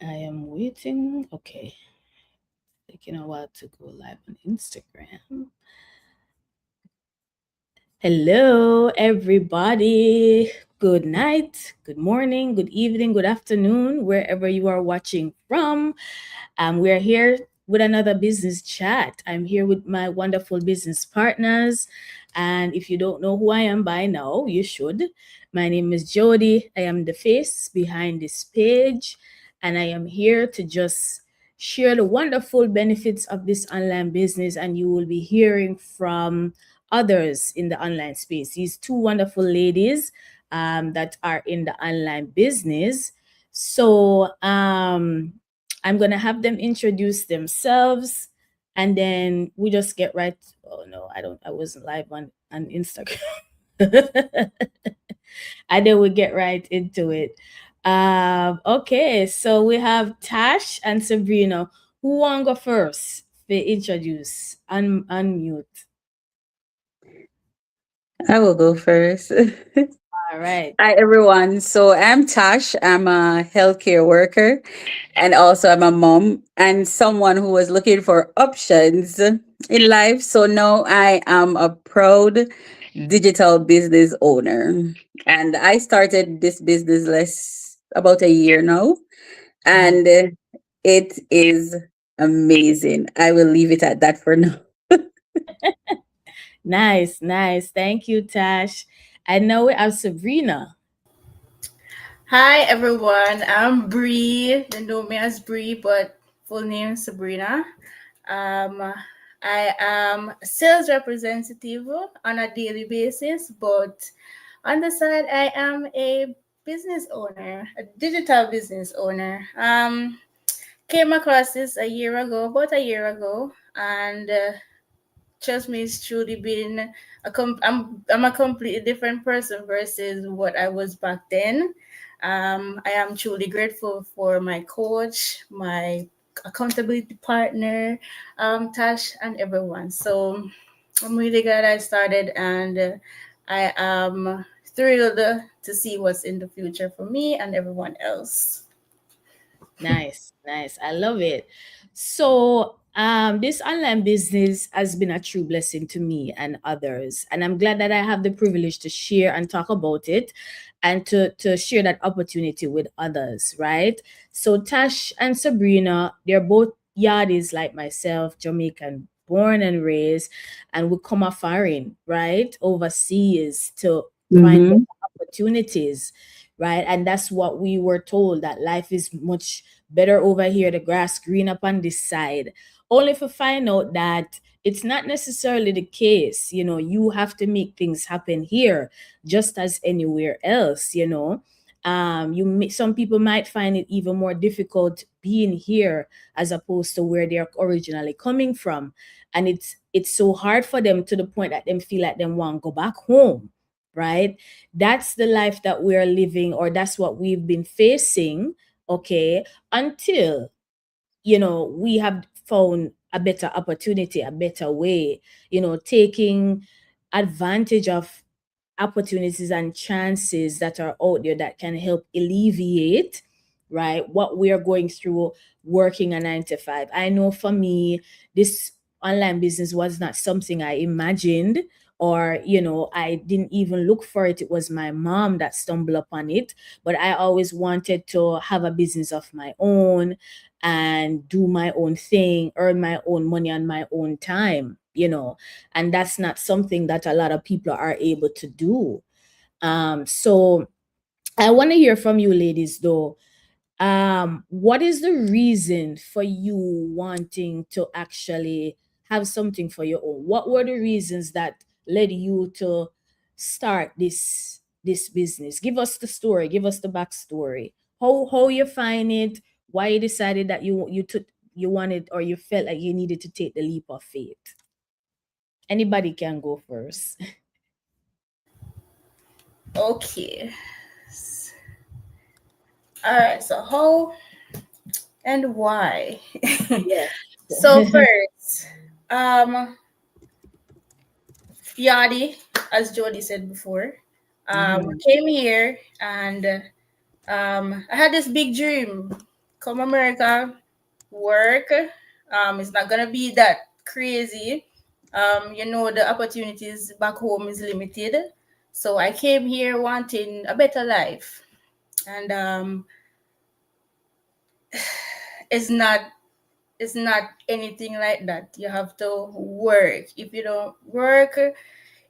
I am waiting. Okay. Taking a while to go live on Instagram. Hello, everybody. Good night, good morning, good evening, good afternoon, wherever you are watching from. We're here with another business chat. I'm here with my wonderful business partners. And if you don't know who I am by now, you should. My name is Jody. I am the face behind this page. And I am here to just share the wonderful benefits of this online business. And you will be hearing from others in the online space. These two wonderful ladies that are in the online business. So I'm gonna have them introduce themselves, and then we just get right. Oh no, I don't. I wasn't live on Instagram. And then we get right into it. Okay, so we have Tash and Sabrina. Who want go first? They introduce and unmute. I will go first. All right. Hi, everyone. So I'm Tash. I'm a healthcare worker and also I'm a mom and someone who was looking for options in life. So now I am a proud digital business owner. And I started this business less about a year now. Nice. And it is amazing. I will leave it at that for now. Nice, nice. Thank you, Tash. And now we have Sabrina. Hi everyone, I'm Bree. They know me as Bree, but full name Sabrina. Um, I am a sales representative on a daily basis, but on the side, I am a business owner, a digital business owner. Came across this a year ago, about a year ago, and trust me, it's truly been I'm a completely different person versus what I was back then. I am truly grateful for my coach, my accountability partner, Tash, and everyone. So I'm really glad I started, and I am thrilled to see what's in the future for me and everyone else. Nice, nice. I love it. So this online business has been a true blessing to me and others. And I'm glad that I have the privilege to share and talk about it and to share that opportunity with others, right? So Tash and Sabrina, they're both yardies like myself, Jamaican born and raised, and we come foreign, right? Overseas to find Mm-hmm. opportunities, right? And that's what we were told, that life is much better over here, the grass green up on this side. Only to find out that it's not necessarily the case. You have to make things happen here just as anywhere else. Some people might find it even more difficult being here as opposed to where they're originally coming from, and it's so hard for them to the point that them feel like them want to go back home, right? That's the life that we're living, or that's what we've been facing, okay, until we have found a better opportunity, a better way, taking advantage of opportunities and chances that are out there that can help alleviate, right, what we are going through working a 9 to 5. I know for me, this online business was not something I imagined, or I didn't even look for it. It was my mom that stumbled upon it. But I always wanted to have a business of my own and do my own thing, earn my own money on my own time. And that's not something that a lot of people are able to do. So I want to hear from you ladies though. What is the reason for you wanting to actually have something for your own? What were the reasons that led you to start this business? Give us the story, give us the backstory. How you find it, why you decided that you wanted, or you felt like you needed to take the leap of faith. Anybody can go first. Okay. All right. So how and why? Yeah. So first, um, Yadi, as Jody said before, Mhm. came here and I had this big dream come America, work. It's not gonna be that crazy. The opportunities back home is limited. So I came here wanting a better life. And it's not it's not anything like that. You have to work. If you don't work,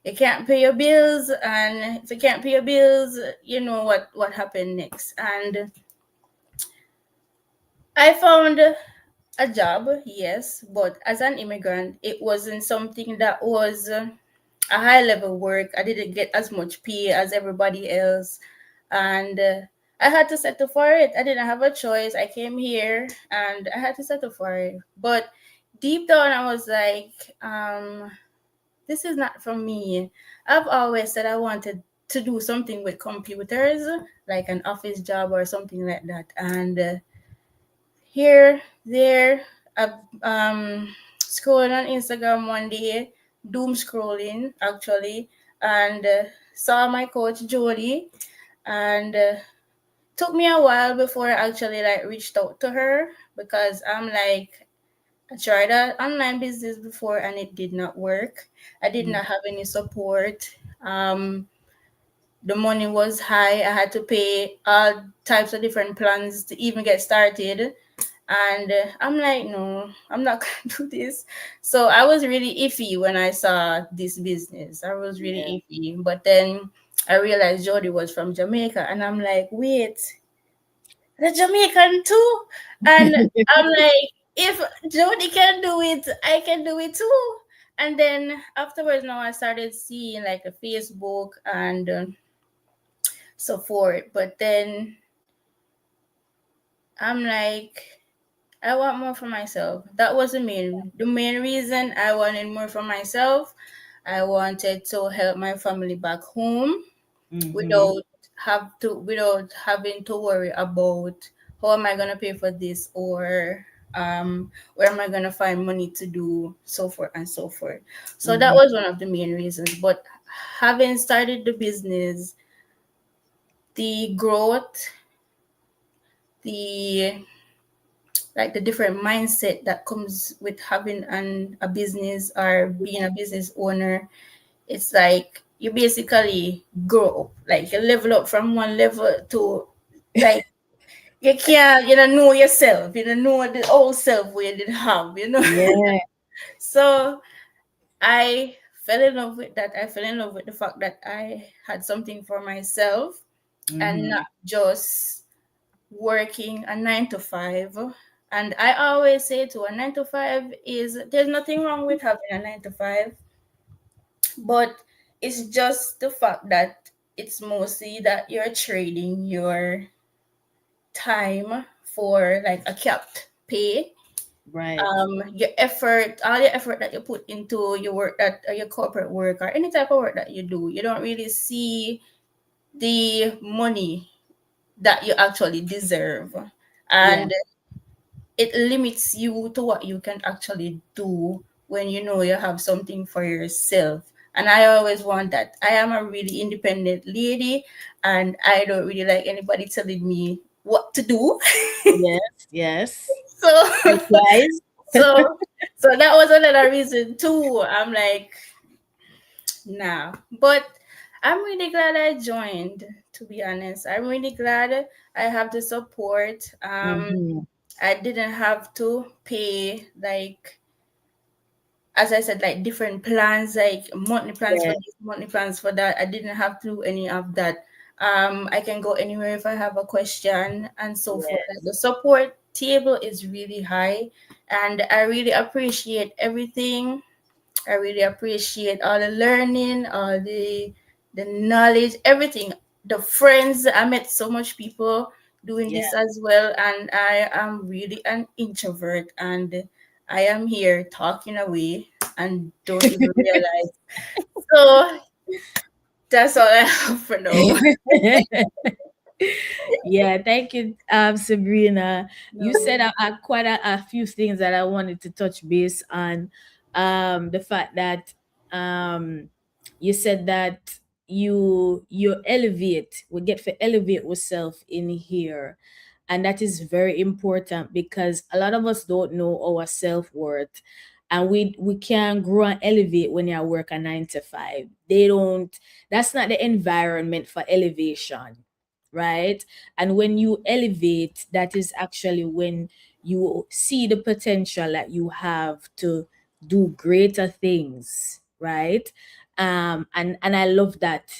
you can't pay your bills, and if you can't pay your bills, you know what happened next. And I found a job, yes, but as an immigrant, it wasn't something that was a high level work. I didn't get as much pay as everybody else, and I had to settle for it. I didn't have a choice. I came here and I had to settle for it. But deep down, I was like, this is not for me. I've always said I wanted to do something with computers, like an office job or something like that. And here, there, I've scrolling on Instagram one day, doom scrolling actually, and saw my coach Jody, and took me a while before I actually like reached out to her, because I'm like, I tried an online business before and it did not work. I did not have any support. The money was high. I had to pay all types of different plans to even get started. And I'm like, no, I'm not gonna do this. So I was really iffy when I saw this business. I was Yeah. really iffy. But then I realized Jody was from Jamaica, and I'm like, wait, the Jamaican too. And I'm like, if Jody can do it, I can do it too. And then afterwards, now I started seeing like a Facebook and so forth. But then I'm like, I want more for myself. That was the main reason I wanted more for myself. I wanted to help my family back home Mhm. without having to worry about how am I gonna pay for this, or where am I gonna find money to do so forth and so forth. So that Mhm. was one of the main reasons. But having started the business, the growth, the like the different mindset that comes with having a business or being a business owner, it's like you basically grow up, like you level up from one level to, like, you don't know yourself, you don't know the old self we didn't have. Yeah. So I fell in love with that. I fell in love with the fact that I had something for myself, and Mhm. not just working a 9 to 5. And I always say to a 9 to 5 is there's nothing wrong with having a 9 to 5, but it's just the fact that it's mostly that you're trading your time for like a capped pay. Right. Your effort, all your effort that you put into your work, that your corporate work or any type of work that you do, you don't really see the money that you actually deserve. Yeah. And it limits you to what you can actually do when you know you have something for yourself. And I always want that. I am a really independent lady, and I don't really like anybody telling me what to do. Yes. Yes. so Likewise. so so that was another reason too. I'm like, nah. But I'm really glad I joined, to be honest. I'm really glad I have the support. Mhm. I didn't have to pay, like, as I said, like different plans, like monthly plans for Yeah. this, monthly plans for that. I didn't have to do any of that. I can go anywhere if I have a question and so forth. Like, Yes. the support table is really high, and I really appreciate everything. I really appreciate all the learning, all the knowledge, everything. The friends, I met so much people doing Yeah. this as well, and I am really an introvert, and I am here talking away and don't even realize. So that's all I have for now. Yeah, thank you, Sabrina. You No. said quite a few things that I wanted to touch base on. The fact that you said that you elevate, we get to elevate ourselves in here. And that is very important because a lot of us don't know our self-worth. And we can't grow and elevate when you work a 9 to 5. They don't, that's not the environment for elevation, right? And when you elevate, that is actually when you see the potential that you have to do greater things, right? And I love that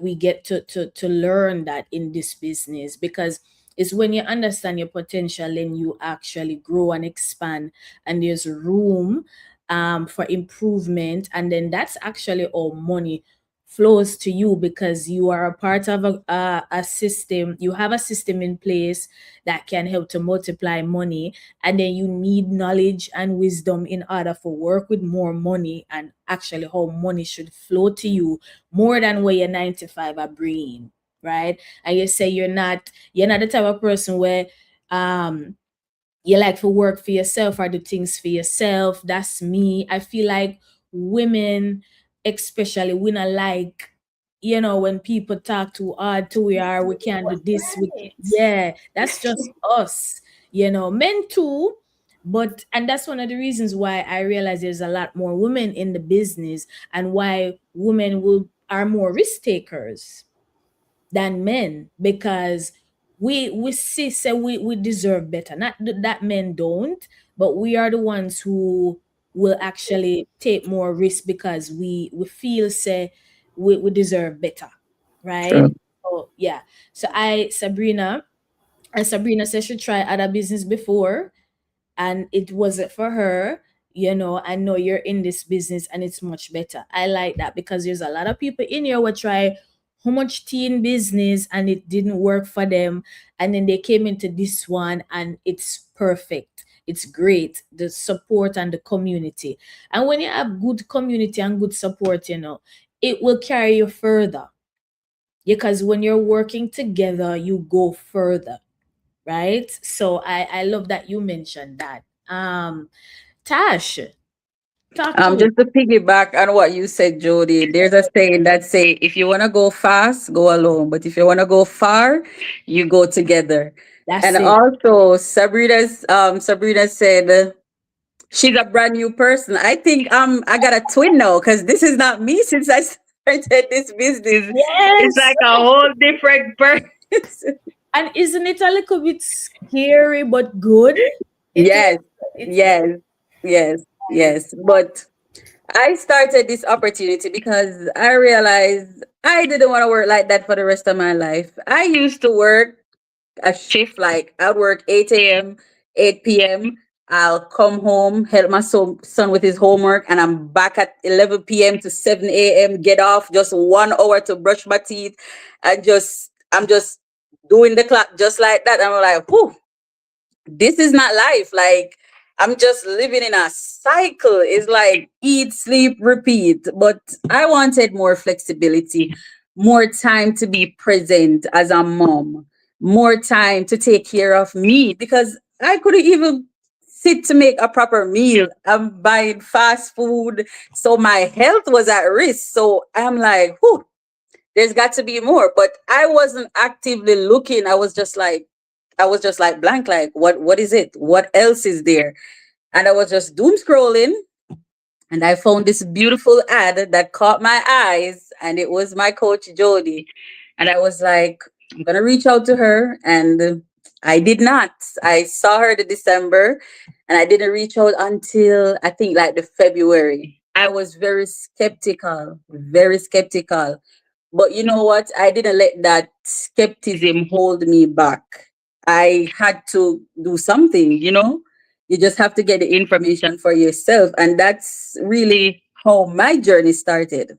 we get to learn that in this business, because it's when you understand your potential and you actually grow and expand, and there's room for improvement, and then that's actually all money flows to you, because you are a part of a system. You have a system in place that can help to multiply money, and then you need knowledge and wisdom in order for work with more money, and actually how money should flow to you more than where your 9 to 5 are bringing, right? And you say you're not the type of person where um you like to work for yourself or do things for yourself. That's me. I feel like women, especially, we not like, when people talk too hard, too we are, we can't do this. Right. Yeah, that's just us. Men too. But and that's one of the reasons why I realize there's a lot more women in the business, and why women will are more risk takers than men, because we see say we deserve better. Not that men don't, but we are the ones who will actually take more risk because we feel say we deserve better, right? True. So yeah. So Sabrina said she tried other business before, and it wasn't for her. I know you're in this business and it's much better. I like that, because there's a lot of people in here who try how much teen business and it didn't work for them, and then they came into this one and it's perfect. It's great, the support and the community. And when you have good community and good support, it will carry you further, because when you're working together you go further, right? So I love that you mentioned that. Tash, talk to it. Just to piggyback on what you said, Jody, there's a saying that say, if you want to go fast, go alone. But if you want to go far, you go together. That's And it. also, Sabrina said she's a brand new person. I think I got a twin now because this is not me since I started this business. It's Yes. like a whole different person. And isn't it a little bit scary but good? It is. Yes, It's yes, yes, yes. But I started this opportunity because I realized I didn't want to work like that for the rest of my life. I used to work a shift like I'd work 8 a.m., 8 p.m. I'll come home, help my son with his homework, and I'm back at 11 p.m. to 7 a.m. Get off just 1 hour to brush my teeth, and I'm just doing the clock just like that. I'm like, whew, this is not life. Like, I'm just living in a cycle. It's like eat, sleep, repeat. But I wanted more flexibility, more time to be present as a mom, more time to take care of me because I couldn't even sit to make a proper meal. I'm buying fast food. So my health was at risk. So I'm like, whew, there's got to be more. But I wasn't actively looking. I was just like blank, like what is it? What else is there? And I was just doom scrolling and I found this beautiful ad that caught my eyes, and it was my coach Jody. And I was like, I'm gonna reach out to her. And I did not. I saw her the December and I didn't reach out until I think like the February. I was very skeptical, very skeptical. But you know what? I didn't let that skepticism hold me back. I had to do something, you know? You just have to get the information for yourself. And that's really how my journey started.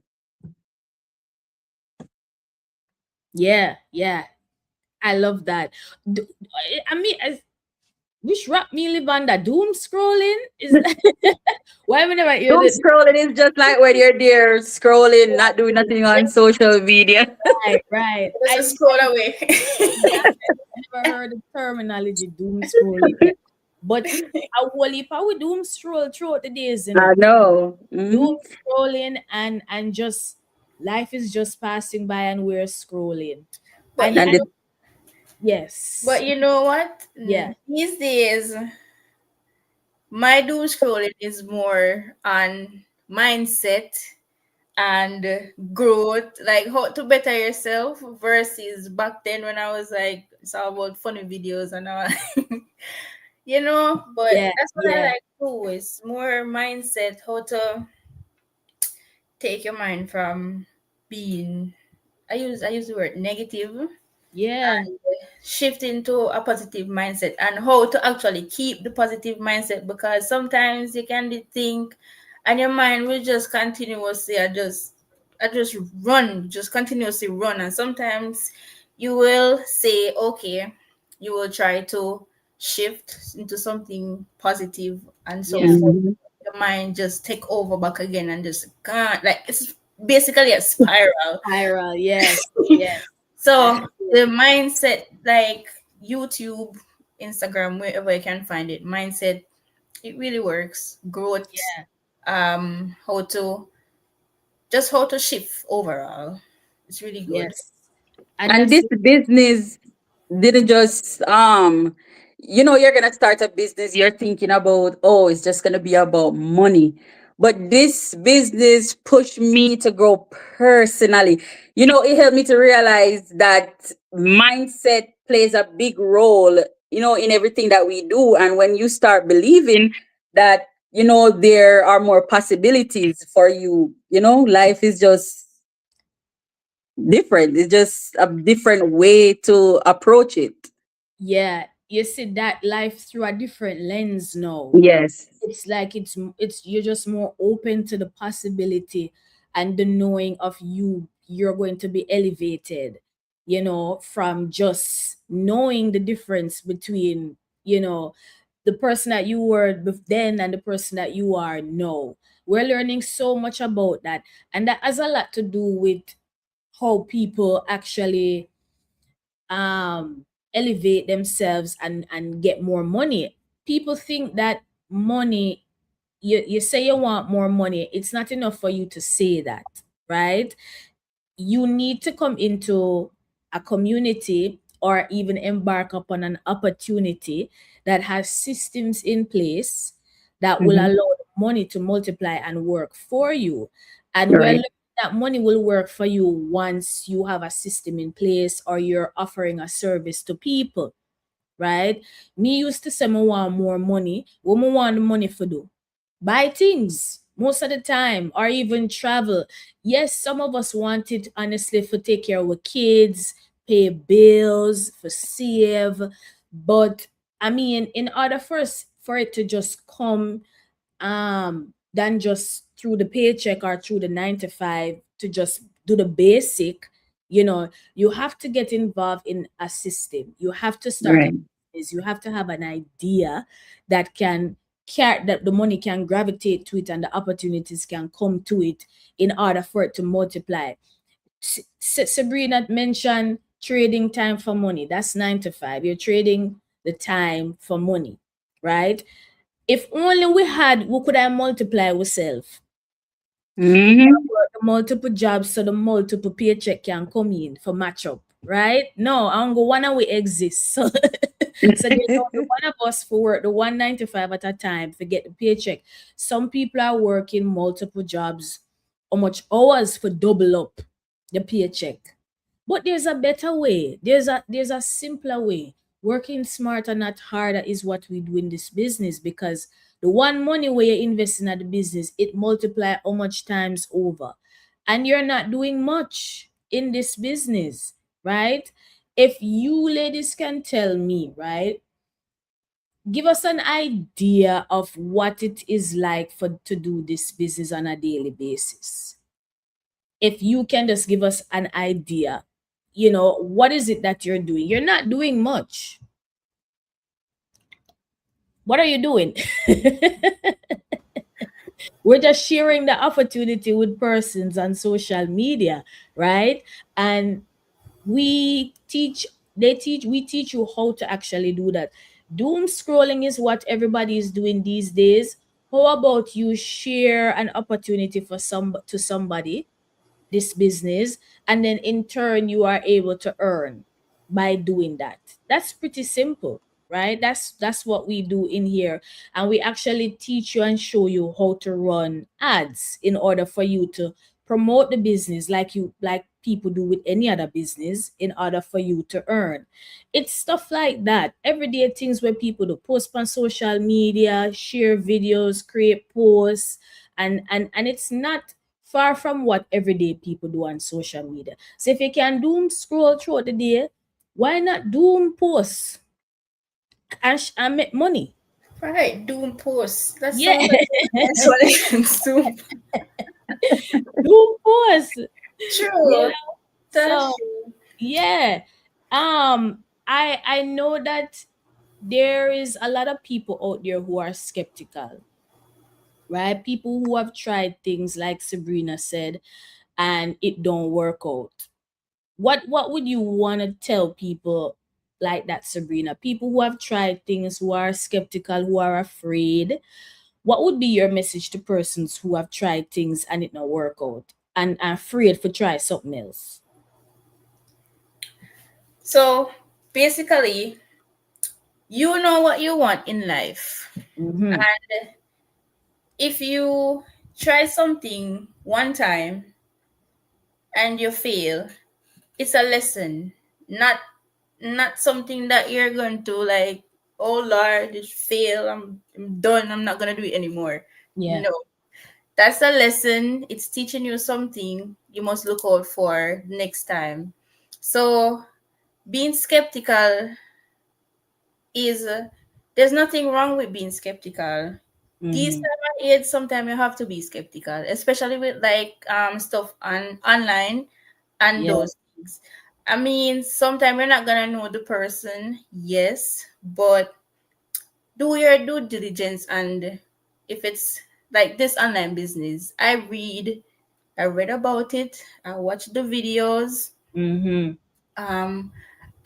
Yeah, yeah. I love that. D- I mean, which rap me live on that doom scrolling is that why we never hear Doom it? scrolling is just like when you're there scrolling, not doing nothing on social media. Right, right. just a scroll away. Yeah, I never heard the terminology doom scrolling yet. But I will if I would doom scroll throughout the days, I know. doom scrolling and just life is just passing by and we're scrolling. But And you And and the, know, Yes. But you know what? Yeah. These days, my doom scrolling is more on mindset and growth, like how to better yourself versus back then when I was like, it's all about funny videos and all. But Yeah. that's what I Yeah. like too. It's more mindset, how to take your mind from being, I use the word negative, Yeah. shift into a positive mindset, and how to actually keep the positive mindset, because sometimes you can think and your mind will just continuously I just run, just continuously run, and sometimes you will say, okay, you will try to shift into something positive, and Yeah. so Mhm. your mind just take over back again and just can't, like, it's basically a spiral. Spiral. Yes. Yes. That's So true. the mindset, like YouTube, Instagram, wherever you can find it, mindset, it really works. Growth, Yeah. how to shift overall. It's really good. Yes. And And that's this business didn't just you're gonna start a business, you're thinking about, oh, it's just gonna be about money. But this business pushed me to grow personally. It helped me to realize that mindset plays a big role, in everything that we do. And when you start believing that, there are more possibilities for you, life is just different. It's just a different way to approach it. yeah. You see that life through a different lens now. Yes. It's like it's you're just more open to the possibility and the knowing of you're going to be elevated, from just knowing the difference between, the person that you were then and the person that you are now. We're learning so much about that, and that has a lot to do with how people actually elevate themselves and get more money. People think that money, you say you want more money, it's not enough for you to say that, right? You need to come into a community or even embark upon an opportunity that has systems in place that will Hmm. allow the money to multiply and work for you. And we're Right. learning that money will work for you once you have a system in place or you're offering a service to people, right? Me used to say me want more money. What me want the money for do? Buy things most of the time, or even travel. Yes, some of us want it honestly for take care of our kids, pay bills, for save. But I mean, in order for it to just come than just through the paycheck or through the 9 to 5 to just do the basic, you have to get involved in a system. You have to start a Right. business. You have to have an idea that can care that the money can gravitate to it and the opportunities can come to it in order for it to multiply. Sabrina mentioned trading time for money. That's 9 to 5. You're trading the time for money, right? If only we could have multiply ourselves. We Hmm. can work the multiple jobs so the multiple paycheck can come in for match up, right? No, I'm go one we exist. So, so there's only one of us for work the 195 at a time to get the paycheck. Some people are working multiple jobs, how much hours for double up the paycheck. But there's a better way. There's a simpler way. Working smarter, not harder, is what we do in this business, because the one money where you're investing at the business, it multiply how much times over. And you're not doing much in this business, right? If you ladies can tell me, right? Give us an idea of what it is like for to do this business on a daily basis. If you can just give us an idea, what is it that you're doing? You're not doing much. What are you doing? We're just sharing the opportunity with persons on social media, right? And we teach we teach you how to actually do that. Doom scrolling is what everybody is doing these days. How about you share an opportunity for somebody, this business, and then in turn you are able to earn, by doing that. That's pretty simple, right? That's what we do in here. And we actually teach you and show you how to run ads in order for you to promote the business like people do with any other business in order for you to earn. It's stuff like that. Everyday things where people do post on social media, share videos, create posts, and it's not far from what everyday people do on social media. So if you can doom scroll throughout the day, why not doom posts and make money? Right, doom posts. That Yeah, sounds like that's what I can do. doom posts. You True. know, That's so true. yeah. I know that there is a lot of people out there who are skeptical, right? People who have tried things like Sabrina said and it don't work out. What would you want to tell people like that, Sabrina? People who have tried things, who are skeptical, who are afraid. What would be your message to persons who have tried things and it not work out and are afraid for try something else? So basically, you know what you want in life. Mm-hmm. And if you try something one time and you fail, it's a lesson, not something that you're going to like, oh Lord, it failed. I'm done. I'm not gonna do it anymore. Yeah. No. That's a lesson. It's teaching you something you must look out for next time. So being skeptical is there's nothing wrong with being skeptical. These Mm-hmm. time of age, sometimes you have to be skeptical, especially with like stuff on online and Yeah. those things. I mean, sometimes you're not gonna know the person, yes, but do your due diligence. And if it's like this online business, I read about it, I watched the videos, Mm-hmm. um,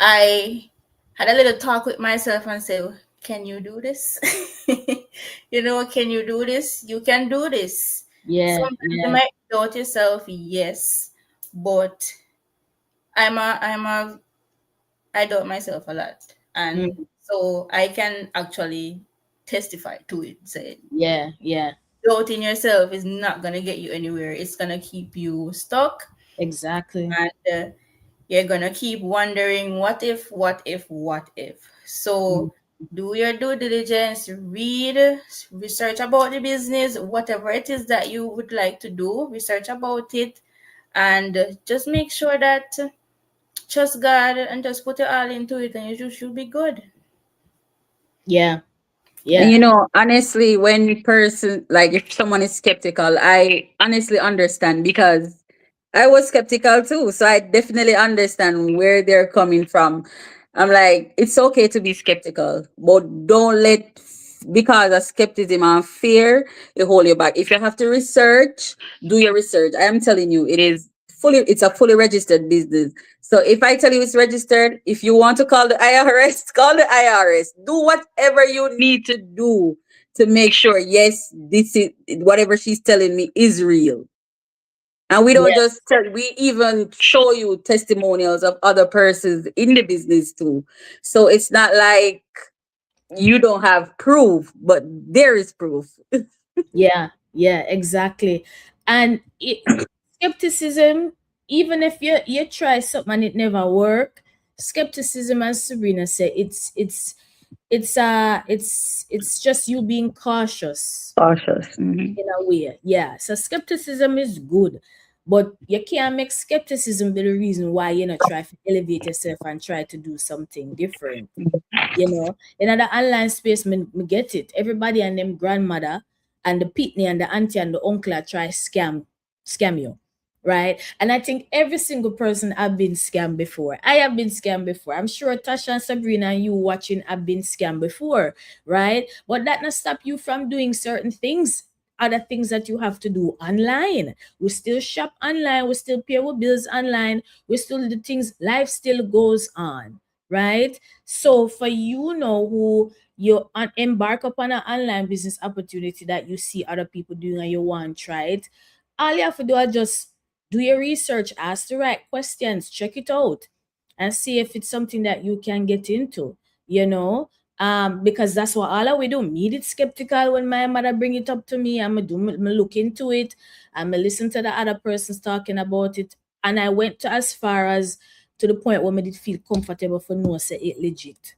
I had a little talk with myself and said, can you do this? Can you do this? You can do this. Yeah. Sometimes you Yeah. might doubt yourself, yes, but I'm a I doubt myself a lot. And Mm. so I can actually testify to it, say Yeah. Yeah. doubting yourself is not gonna get you anywhere. It's gonna keep you stuck, Exactly. and you're gonna keep wondering, what if, what if, what if. Mm. So do your due diligence, read, research about the business, whatever it is that you would like to do, research about it, and just make sure that trust God and just put it all into it, and you should be good. Yeah. And Yeah. honestly, when person like if someone is skeptical, I honestly understand because I was skeptical too. So I definitely understand where they're coming from. I'm like, it's okay to be skeptical, but don't let because of skepticism and fear it hold you back. If you have to research, do your research. I am telling you, it's a fully registered business. So if I tell you it's registered, if you want to call the IRS, call the IRS. Do whatever you need to do to make sure, yes, this is whatever she's telling me is real. And we don't Yeah. just tell, we even show you testimonials of other persons in the business too. So it's not like you don't have proof, but there is proof. Yeah. Yeah. Exactly. And skepticism, even if you try something and it never work, skepticism, as Sabrina said, it's just you being cautious Cautious. Mhm. in a way. Yeah. So skepticism is good. But you can't make skepticism be the reason why you know try to elevate yourself and try to do something different. In the online space, me get it. Everybody and them grandmother and the pitney and the auntie and the uncle are try scam you, right? And I think every single person have been scammed before. I have been scammed before. I'm sure Tasha and Sabrina and you watching have been scammed before, right? But that not stop you from doing certain things. Other things that you have to do online. We still shop online. We still pay our bills online. We still do things. Life still goes on, right? So for you know who you embark upon an online business opportunity that you see other people doing and you want to try it, all you have to do is just do your research, ask the right questions, check it out, and see if it's something that you can get into, you know. Because that's what all we do. Me did skeptical when my mother bring it up to me. I'm look into it. I'm listen to the other persons talking about it. And I went to as far as to the point where me did feel comfortable for no say it legit.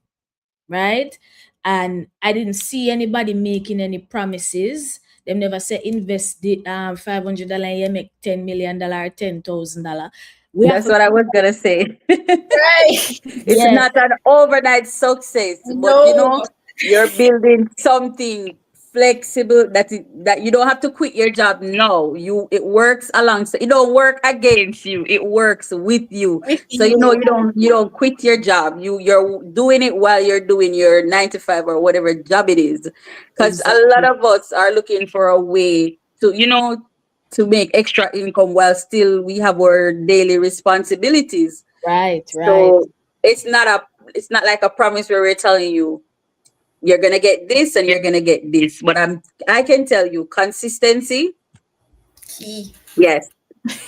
Right? And I didn't see anybody making any promises. They never say invest the $500, you make $10 million, $10,000. We have That's to, what I was gonna say. Right. It's yes, not an overnight success, but No. you're building something flexible that you don't have to quit your job. No, it works alongside. It don't work against you. It works with you. With So you. you don't quit your job. You're doing it while you're doing your 9 to 5 or whatever job it is. Because a lot exactly. of us are looking for a way to make extra income while still we have our daily responsibilities. Right, right. So it's not like a promise where we're telling you you're gonna get this and you're gonna get this. But I can tell you consistency, Key. yes,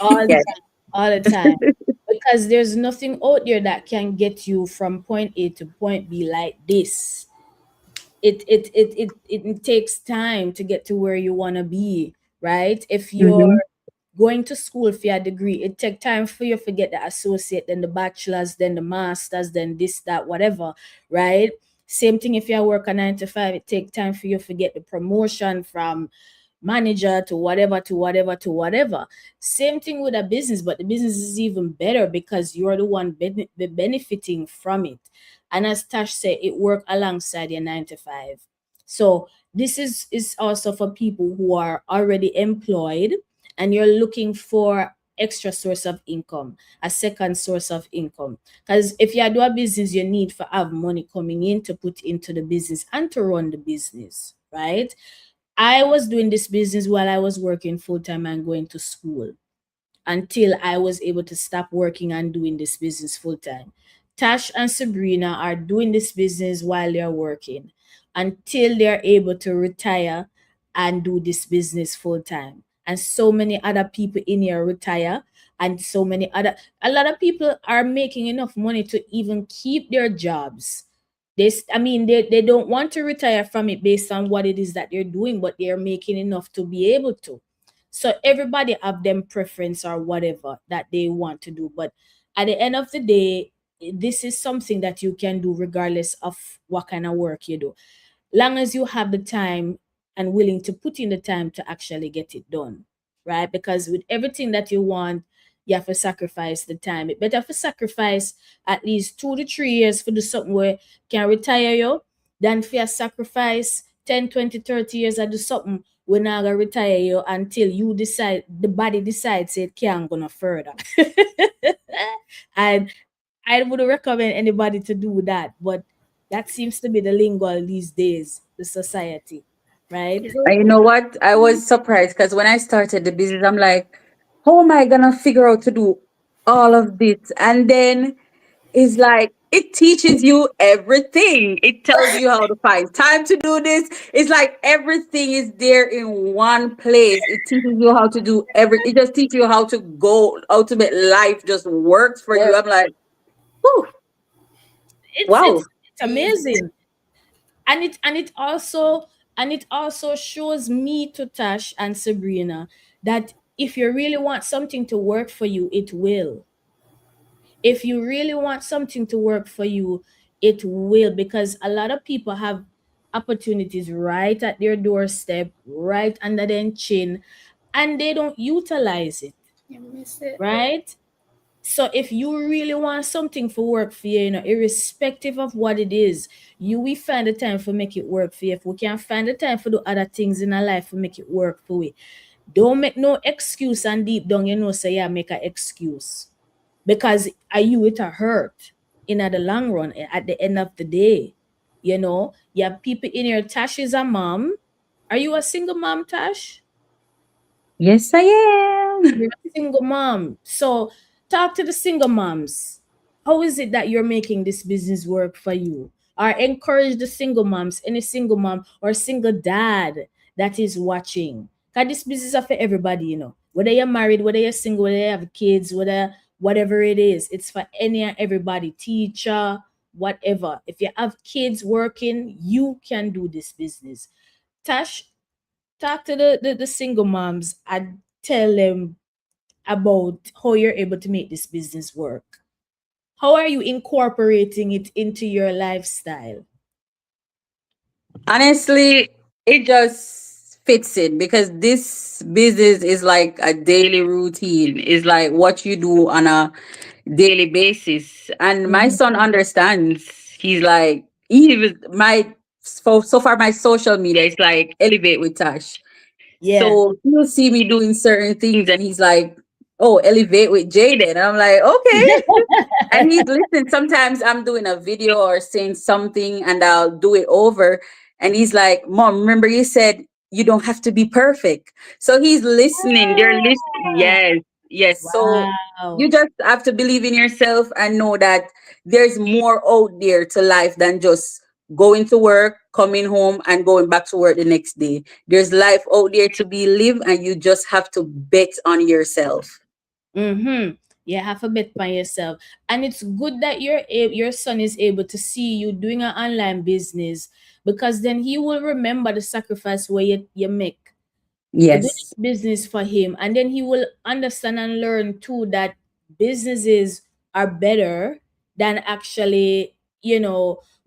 All the yes. time, all the time. Because there's nothing out there that can get you from point A to point B like this. It takes time to get to where you want to be, right? If you're Mm-hmm. going to school for your degree, it take time for you to get the associate, then the bachelor's, then the master's, then this, that, whatever, right? Same thing if you work a 9 to 5, it take time for you to get the promotion from manager to whatever to whatever to whatever. Same thing with a business, but the business is even better because you're the one benefiting from it. And as Tash said, it work alongside your 9 to 5. So this is also for people who are already employed and you're looking for extra source of income, a second source of income. Because if you do a business, you need to have money coming in to put into the business and to run the business, right? I was doing this business while I was working full time and going to school until I was able to stop working and doing this business full time. Tash and Sabrina are doing this business while they're working until they're able to retire and do this business full time. And so many other people in here retire, and so many other, a lot of people are making enough money to even keep their jobs. I mean, they don't want to retire from it based on what it is that they're doing, but they're making enough to be able to. So everybody have them preference or whatever that they want to do. But at the end of the day, this is something that you can do regardless of what kind of work you do. Long as you have the time and willing to put in the time to actually get it done. Right? Because with everything that you want, you have to sacrifice the time. It better for sacrifice at least 2 to 3 years for do something where can retire you than for sacrifice 10, 20, 30 years and do something we're not gonna retire you until you decide the body decides it can't go no further. And I would recommend anybody to do that, but that seems to be the lingo these days, the society, right? And you know what? I was surprised because when I started the business, I'm like, how am I gonna figure out to do all of this? And then it's like it teaches you everything. It tells you how to find time to do this. It's like everything is there in one place. It teaches you how to do it just teaches you how to go ultimate life just works for you. I'm like, whew, It's wow. it's it's amazing. And it also shows me to Tash and Sabrina that if you really want something to work for you, it will. If you really want something to work for you, it will, because a lot of people have opportunities right at their doorstep, right under their chin, and they don't utilize it, You miss it. right? So if you really want something for work for you, irrespective of what it is, you will find the time for make it work for you. If we can find the time for do other things in our life for make it work for we. Don't make no excuse and deep down, say yeah, make an excuse. Because are you it a hurt in the long run at the end of the day. You have people in here. Tash is a mom. Are you a single mom, Tash? Yes, I am. You're a single mom. So talk to the single moms. How is it that you're making this business work for you? Or encourage the single moms, any single mom or single dad that is watching. Because this business is for everybody. Whether you're married, whether you're single, whether you have kids, whether whatever it is. It's for any and everybody, teacher, whatever. If you have kids working, you can do this business. Tash, talk to the single moms and tell them about how you're able to make this business work. How are you incorporating it into your lifestyle? Honestly, it just fits in because this business is like a daily routine. It's like what you do on a daily basis. And my Mhm. son understands. He's like, he even my so far my social media is like elevate with Tash. Yeah. So he'll see me doing certain things and he's like, oh, elevate with Jaden. And I'm like, okay. And he's listening. Sometimes I'm doing a video or saying something and I'll do it over. And he's like, Mom, remember you said you don't have to be perfect. So he's listening. They're listening. Ah, Yes. Yes. So you wow. just have to believe in yourself and know that there's more out there to life than just going to work, coming home, and going back to work the next day. There's life out there to be lived, and you just have to bet on yourself. Mm-hmm. You have a bet by yourself. And it's good that your son is able to see you doing an online business, because then he will remember the sacrifice where you make to do this Yes. business for him. And then he will understand and learn too that businesses are better than actually,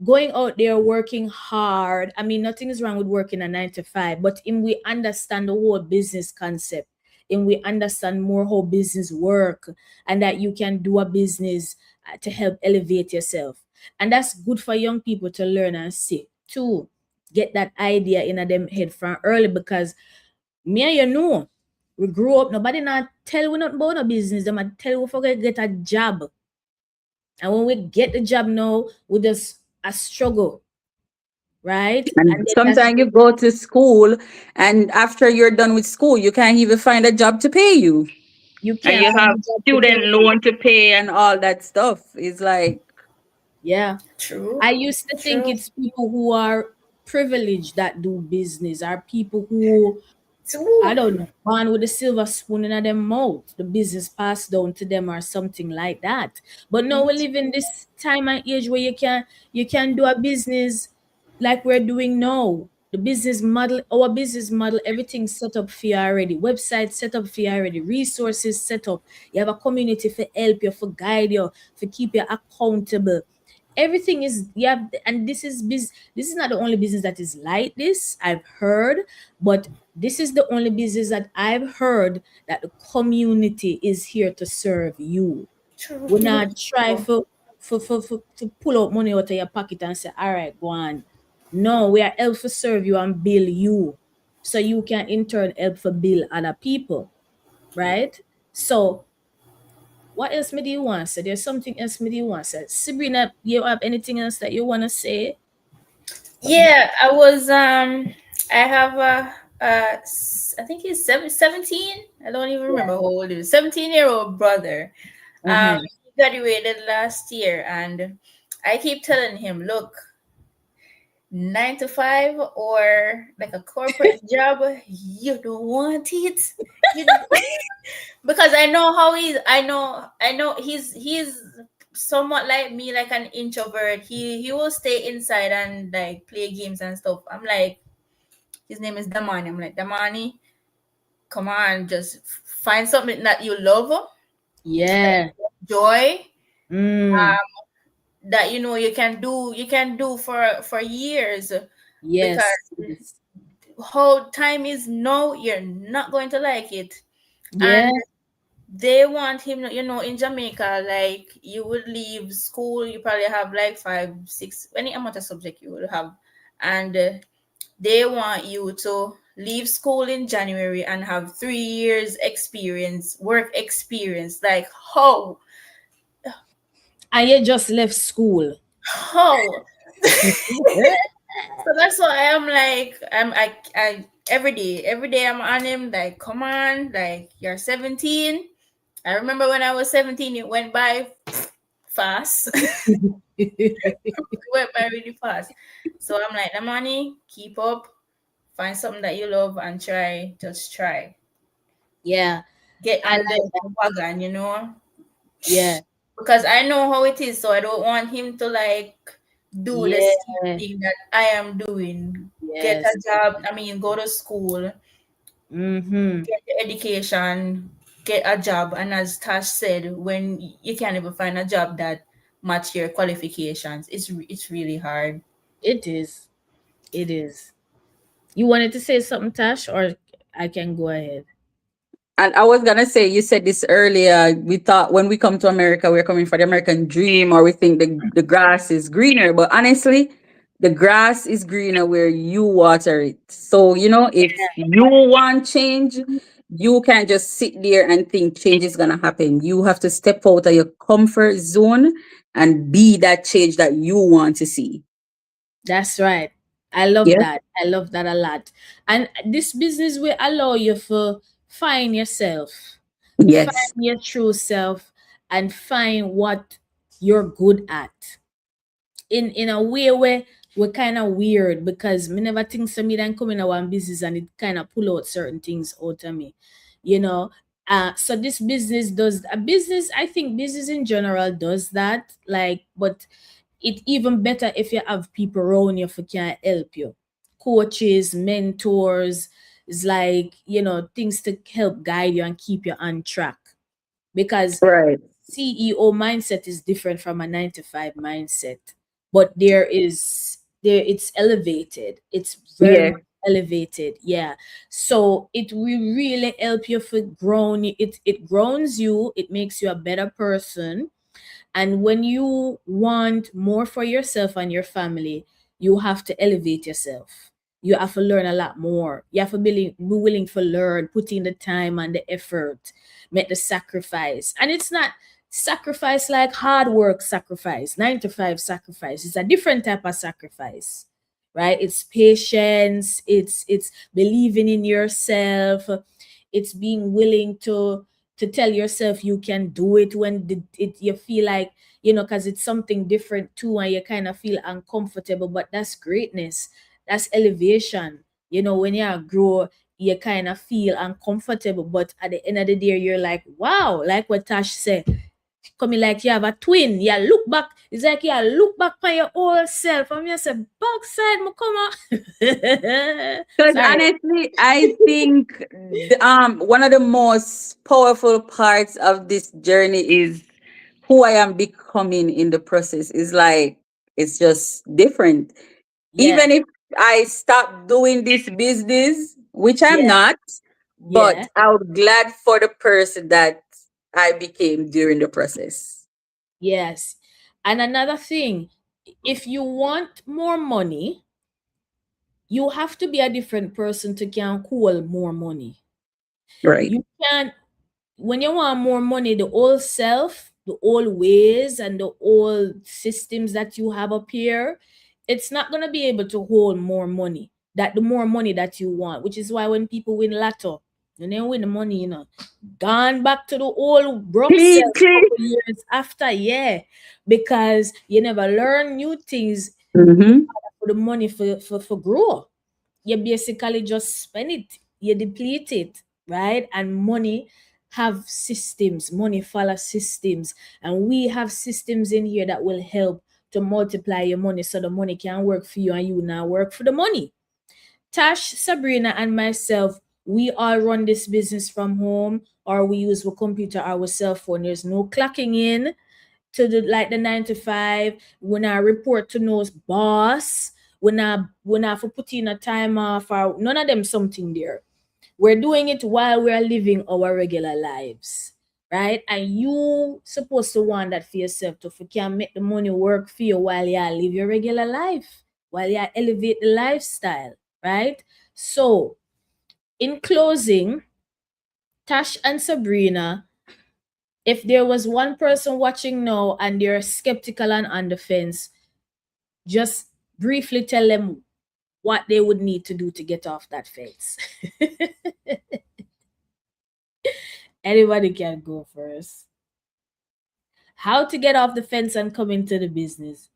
going out there working hard. I mean, nothing is wrong with working a 9 to 5, but in we understand the whole business concept, and we understand more how business work, and that you can do a business to help elevate yourself. And that's good for young people to learn and see too. Get that idea in a them head from early, because me and you know, we grew up, nobody not tell we not about no business. Them a tell we forget get a job. And when we get the job now, we just a struggle, right? And And then that's sometimes you go to school, and after you're done with school, you can't even find a job to pay you. you And can't you find have a job to pay student you. loan to pay and all that stuff. It's like, Yeah. True. I used to think True. it's people who are privileged that do business, are people who, I True. don't know, born with a silver spoon in their mouth. The business passed down to them or something like that. But now we live in this time and age where you can do a business like we're doing now. The business model, our business model, everything's set up for you already. Website set up for you already. Resources set up. You have a community for help you, for guide you, for keep you accountable. Everything is, yeah. And this is not the only business that is like this, I've heard. But this is the only business that I've heard that the community is here to serve you. True. We're not try for to pull out money out of your pocket and say, all right, go on. No, we are help to serve you and bill you, so you can in turn help for bill other people, right? So what else me do you want to say? There's something else me do you want to say. Sabrina, you have anything else that you want to say? Yeah, I have I think he's 17. I don't even remember how old he is. 17-year-old brother. Uh-huh. He graduated last year, and I keep telling him, look, 9 to 5 or like a corporate job, you don't want it. You don't, because I know how he's. I know he's somewhat like me, like an introvert. He will stay inside and like play games and stuff. I'm like, his name is Damani. I'm like, Damani, come on, just find something that you love, Yeah. joy, Mm. that you can do for years, because Yes. Yes. how time is now, you're not going to like it. Yeah. And they want him, in Jamaica, like you would leave school, you probably have like 5 6 any amount of subject you would have, and they want you to leave school in January and have 3 years experience, work experience. Like And you just left school. how So that's why I'm like, I every day I'm on him, like, come on, like, you're 17. I remember when I was 17, it went by fast. It went by really fast. So I'm like, the money, keep up, find something that you love and try, just try. Yeah. Get I on like the wagon. Yeah. because I know how it is, so I don't want him to like do the Yeah. same thing that I am doing. Get a Yes. job, I mean, go to school, Mm-hmm. get the education, get a job, and as Tash said, when you can't even find a job that match your qualifications, it's really hard. It is. It is. You wanted to say something, Tash, or I can go ahead? And I was gonna say, you said this earlier. We thought when we come to America, we're coming for the American dream, or we think the grass is greener. But honestly, the grass is greener where you water it. So if you want change, you can't just sit there and think change is gonna happen. You have to step out of your comfort zone and be that change that you want to see. That's right. I love Yeah. that. I love that a lot. And this business will allow you to find yourself, find Yes. your true self, and find what you're good at. In a way where we're kind of weird because me never think so me then come in our business and it kind of pull out certain things out of me, you know. So this business does a business. I think business in general does that. Like, but it even better if you have people around you who can help you, coaches, mentors. It's like things to help guide you and keep you on track because Right. CEO mindset is different from a 9 to 5 mindset, but there it's elevated. It's very Yeah. much elevated. Yeah. So it will really help you for grown. It grounds you. It makes you a better person. And when you want more for yourself and your family, you have to elevate yourself. You have to learn a lot more. You have to be willing to learn, put in the time and the effort, make the sacrifice. And it's not sacrifice like hard work sacrifice, 9 to 5 sacrifice. It's a different type of sacrifice, right? It's patience, it's believing in yourself, it's being willing to tell yourself you can do it when you feel like because it's something different too and you kind of feel uncomfortable, but that's greatness, that's elevation. When you grow, you kind of feel uncomfortable, but at the end of the day you're like, wow, like what Tash said, coming like you have a twin. You look back, it's like you look back on your old self and you say, backside, me come on. Because Sorry. honestly, I think one of the most powerful parts of this journey is who I am becoming in the process. Is like it's just different. Yeah, Even if I stop doing this business, which I'm yeah, not, but yeah. I'm glad for the person that I became during the process. Yes. And another thing, if you want more money, you have to be a different person to can cool more money. Right. You can't when you want more money, the old self, the old ways and the old systems that you have up here, it's not gonna be able to hold more money. That the more money that you want, which is why when people win lotto, and they win the money, gone back to the old broke Clean, self clean. couple years after, yeah, because you never learn new things Mm-hmm. for the money for grow. You basically just spend it, you deplete it, right? And money have systems, money follow systems, and we have systems in here that will help to multiply your money so the money can work for you and you now work for the money. Tash, Sabrina, and myself, we all run this business from home, or we use the computer or our cell phone. There's no clocking in to the 9 to 5. When I report to no boss, when I for put in a time off or none of them something there. We're doing it while we're living our regular lives. Right? And you supposed to want that for yourself to if you can make the money work for you while you live your regular life, while you elevate the lifestyle, right? So in closing, Tash and Sabrina, if there was one person watching now and they're skeptical and on the fence, just briefly tell them what they would need to do to get off that fence. Anybody can go first. How to get off the fence and come into the business.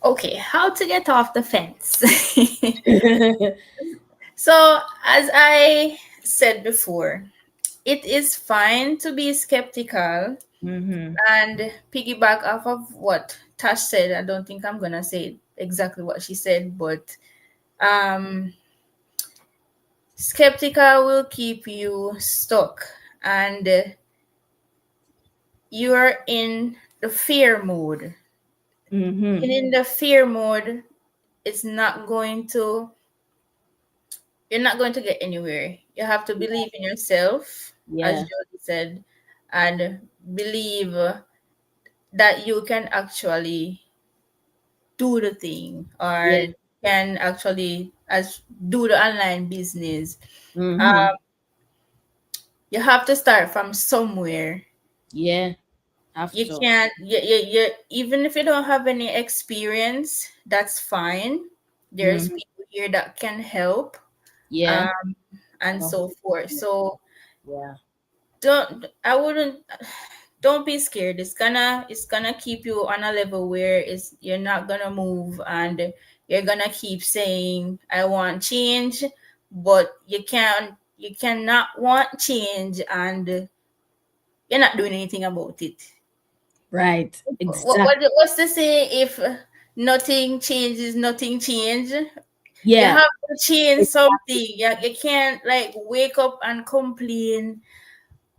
Okay, how to get off the fence. So, as I said before, it is fine to be skeptical Mm-hmm. and piggyback off of what Tash said. I don't think I'm gonna say exactly what she said, but um, skeptical will keep you stuck, and you're in the fear mode. Mm-hmm. And in the fear mode, it's not going to you're not going to get anywhere. You have to believe in yourself, as Yeah. Jody said, and believe that you can actually do the thing Yeah. or can actually as do the online business. Mm-hmm. Um, you have to start from somewhere. Yeah. Have You to. can't even if you don't have any experience, that's fine. There's Mm-hmm. people here that can help, Yeah. um, and Oh, so forth. So yeah. don't I wouldn't don't be scared. It's gonna keep you on a level where it's you're not gonna move and you're gonna keep saying I want change, but you cannot want change and you're not doing anything about it. Right. What's the say if nothing changes, nothing change? You Yeah. have to change something. You can't like wake up and complain,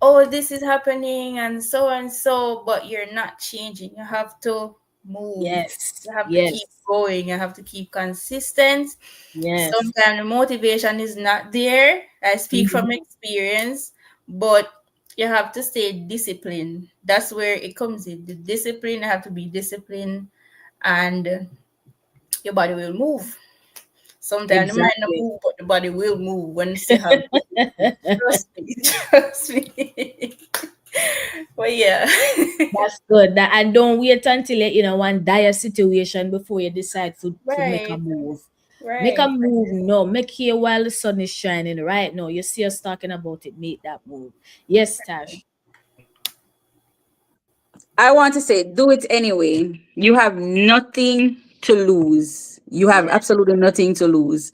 oh, this is happening and so, but you're not changing. You have to move. Yes. You have to Yes. keep going. You have to keep consistent. Yes. Sometimes the motivation is not there. I speak from Mm-hmm. experience, but you have to stay disciplined. That's where it comes in. The discipline, you have to be disciplined, and your body will move. Sometimes it might not Exactly. move, but the body will move when you still have discipline. Trust me, trust me. But yeah. That's good. That, and don't wait until you know one dire situation before you decide to make a Right, move. Make a right. move no. Make here while the sun is shining right now. You see us talking about it. Make that move. Yes, Tash. I want to say, do it anyway. You have nothing to lose. You have Yeah. absolutely nothing to lose.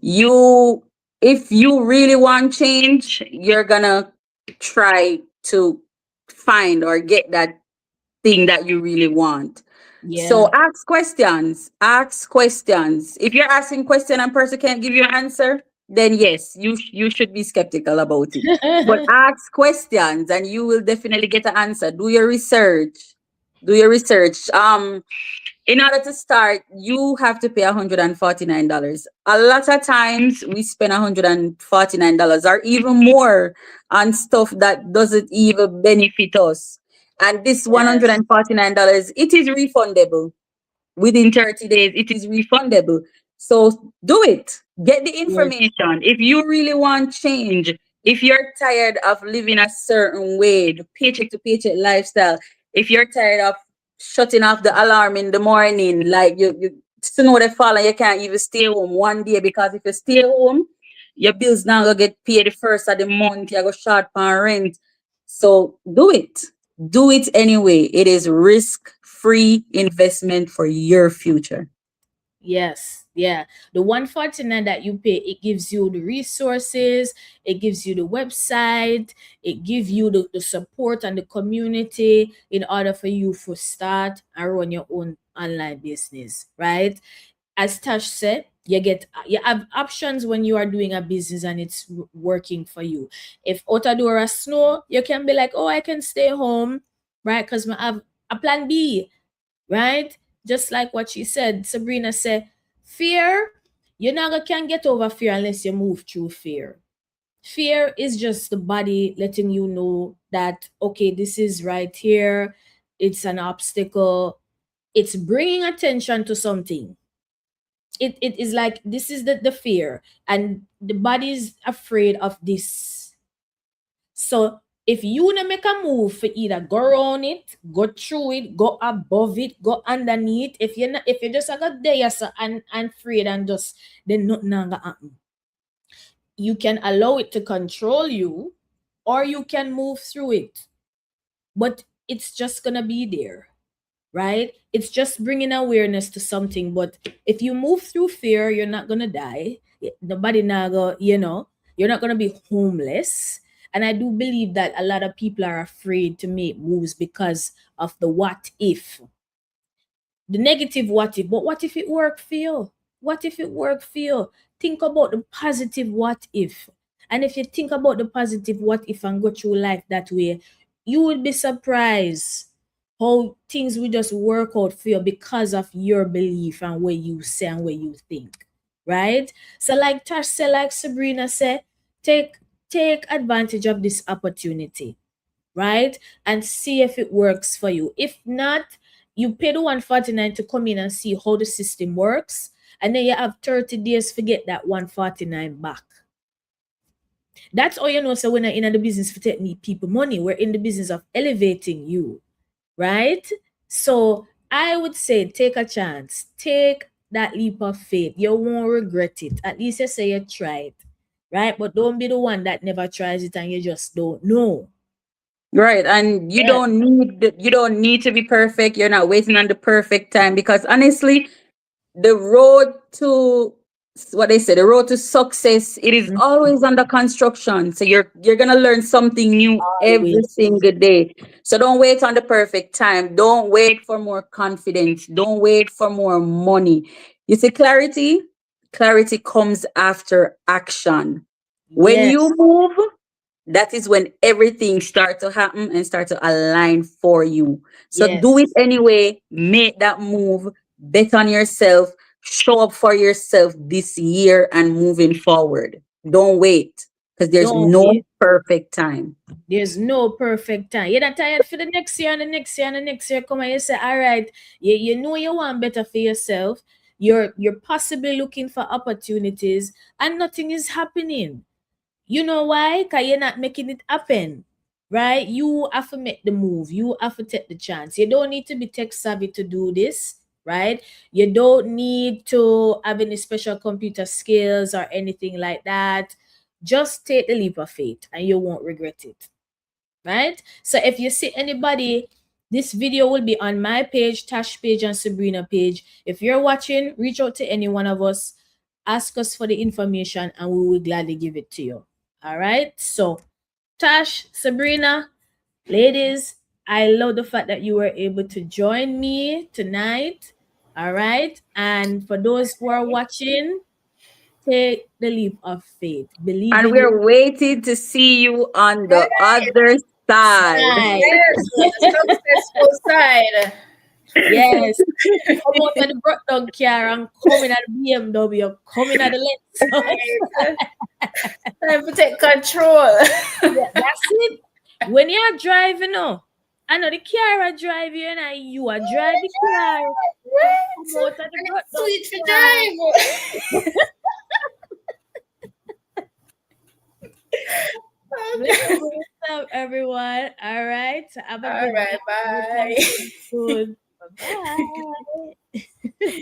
You, if you really want change, you're gonna try to find or get that thing that you really want. Yeah. So ask questions. Ask questions. If you're asking question and person can't give you an answer, then yes, you should be skeptical about it. But ask questions and you will definitely get an answer. Do your research. Do your research. In order to start, you have to pay $149. A lot of times we spend $149 or even more on stuff that doesn't even benefit us. And this Yes. $149, it is refundable within 30 days. It is refundable. So do it. Get the Yes. information. If you really want change, if you're tired of living a certain way, the paycheck to paycheck lifestyle, if you're tired of shutting off the alarm in the morning, like you snow the fall and you can't even stay home one day because if you stay home, your bills now gonna get paid the first of the month, you go short on rent. So do it. Do it anyway. It is risk free investment for your future. Yes, yeah. The 149 that you pay, it gives you the resources, it gives you the website, it gives you the support and the community in order for you to start and run your own online business, right? As Tash said, you have options when you are doing a business and it's working for you. If Otadora snow, you can be like, oh, I can stay home, right? Because I have a plan B, right? Just like what she said, Sabrina said, fear, you never can get over fear unless you move through fear. Fear is just the body letting you know that, okay, this is right here, it's an obstacle, it's bringing attention to something. It is like this is the fear, and the body is afraid of this. So if you wanna make a move for either go around it, go through it, go above it, go underneath. If you're not, if you just got there so and afraid and just then nothing gonna happen. You can allow it to control you, or you can move through it. But it's just gonna be there, right? It's just bringing awareness to something. But if you move through fear, you're not gonna die. Nobody naga, you're not gonna be homeless. And I do believe that a lot of people are afraid to make moves because of the what if, the negative what if. But what if it worked for you? What if it worked for you? Think about the positive what if. And if you think about the positive what if and go through life that way, you would be surprised how things will just work out for you because of your belief and what you say and what you think. Right? So like Tash said, like Sabrina said, take advantage of this opportunity, right? And see if it works for you. If not, you pay the 149 to come in and see how the system works, and then you have 30 days to get that 149 back. That's all you know. So we're not in the business for taking people money. We're in the business of elevating you, right? So I would say take a chance. Take that leap of faith. You won't regret it. At least you say you tried, right? But don't be the one that never tries it and you just don't know. Right. And you Yeah. don't need to be perfect. You're not waiting on the perfect time, because honestly, the road to what they say, the road to success, it is Mhm. always under construction. So you're gonna learn something new every Always. single day. So don't wait on the perfect time. Don't wait for more confidence. Don't wait for more money. You see, clarity comes after action. When Yes. you move, that is when everything start to happen and start to align for you. So do it Yes. anyway. Make that move. Bet on yourself. Show up for yourself this year and moving forward. Don't wait, because there's Don't no wait. perfect time. There's no perfect time. You're not tired for the next year and the next year and the next year. Come and you say, all right, you know you want better for yourself. You're possibly looking for opportunities and nothing is happening. You know why? Because you're not making it happen. Right? You have to make the move. You have to take the chance. You don't need to be tech savvy to do this. Right? You don't need to have any special computer skills or anything like that. Just take the leap of faith and you won't regret it. Right? So if you see anybody, this video will be on my page, Tash page, and Sabrina page. If you're watching, reach out to any one of us, ask us for the information, and we will gladly give it to you. All right. So, Tash, Sabrina, ladies, I love the fact that you were able to join me tonight. All right. And for those who are watching, take the leap of faith. Believe And in we're waiting to see you on the other side. yourself. Yes, on the successful side. Yes. Come out of the brought down car and coming at the BMW, coming at the Lexus. Right. Time to take control. Yeah, that's it. When you're driving, I know the car I drive you and you are drive the car. Come Right. out of the And brought it's down sweet to car. drive. Make yourself, everyone. All right. So have a All good right, day. bye. Good. Bye bye.